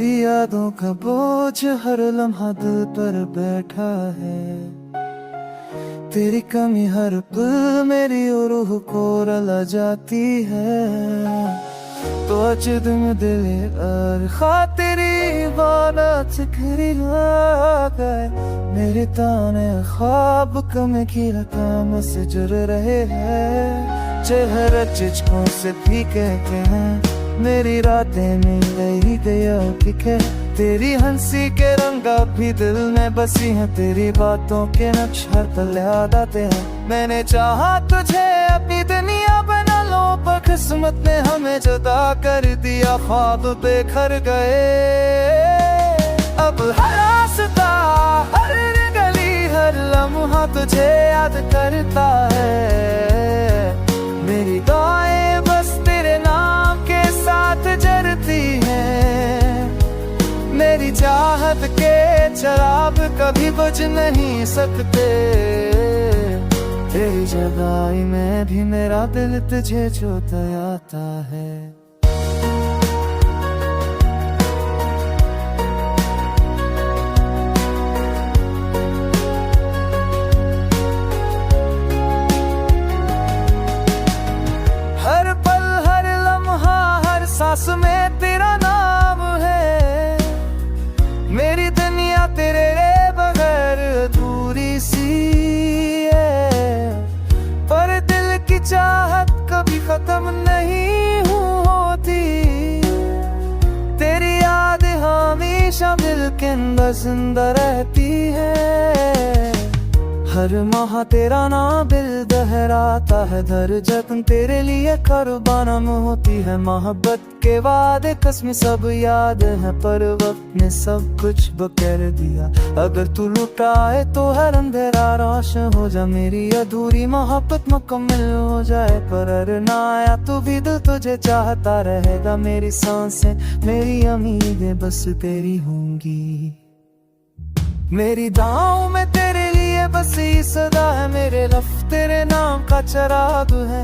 तेरी यादों का बोझ हर लम्हा दिल पर बैठा है। तेरी कमी हर पल मेरी रूह को रुला जाती है। तो आज दिन दिल और खातिरी बारात घरी गए। मेरे ताने ख्वाब कम की रकम से जुड़ रहे हैं। चेहरे चिचकों से भी कहते हैं मेरी रातें में गई गया है। तेरी हंसी के रंगा भी दिल में बसी हैं। तेरी बातों के नक्श हर पल याद आते हैं। मैंने चाहा तुझे अपनी दुनिया बना लो, पर किस्मत ने हमें जुदा कर दिया। ख्वाब बेघर गए। अब हर रास्ता हर गली हर लम्हा तुझे याद करता है। मेरी दुआएं बस तेरे नाम के साथ जरती हैं। मेरी चाहत के चिराग कभी बुझ नहीं सकते। तेरी जगाई में भी मेरा दिल तुझे जोता आता है। हर पल हर लम्हा हर सांस में तेरा नाम है। मेरी दुनिया तेरे बगैर अधूरी सी है। पर दिल की चाहत कभी खत्म नहीं होती। तेरी याद हमेशा दिल के अंदर जिंदा रहती है। हर माह तेरा नाम दिल दोहराता है। दर जख्म तेरे लिए कुर्बान होती है। मोहब्बत के वादे कसम सब याद है, पर वक्त ने सब कुछ बकर दिया। अगर तू लुटाए तो हर अंधेरा रोशन हो जा। मेरी अधूरी मोहब्बत मुकम्मल हो जाए। पर अगर ना आया तो भी दिल तुझे चाहता रहेगा। मेरी सांसें मेरी उम्मीदें बस तेरी होंगी। मेरी दांव में तेरे लिए बस ये सदा है। मेरे लफ्ज़ तेरे नाम का चिराग है।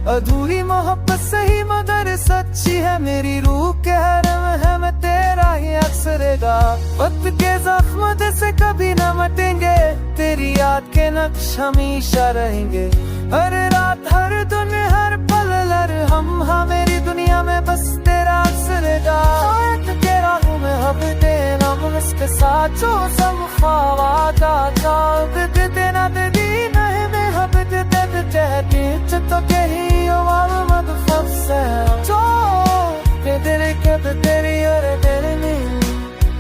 अधूरी मोहब्बत सही मगर सच्ची है। मेरी रूह के हरम है मैं तेरा ही अक्सरेगा। वक्त के जख्म से कभी न मटेंगे। तेरी याद के नक्श हमेशा रहेंगे। हर रात हर दिन हर पल हर हम मेरी दुनिया में बस तेरा अक्सरेगा। के राहों में हब तेरा उसके साथ जो सब ख्वाब आता देना दे नहीं मैं हब दे चाहती तो कहीं आवाज़ मत फंसे। तो तेरे के तेरी और तेरे में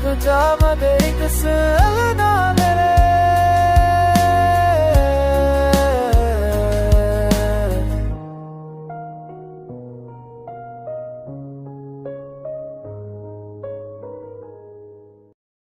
तो जा मेरी किस्मत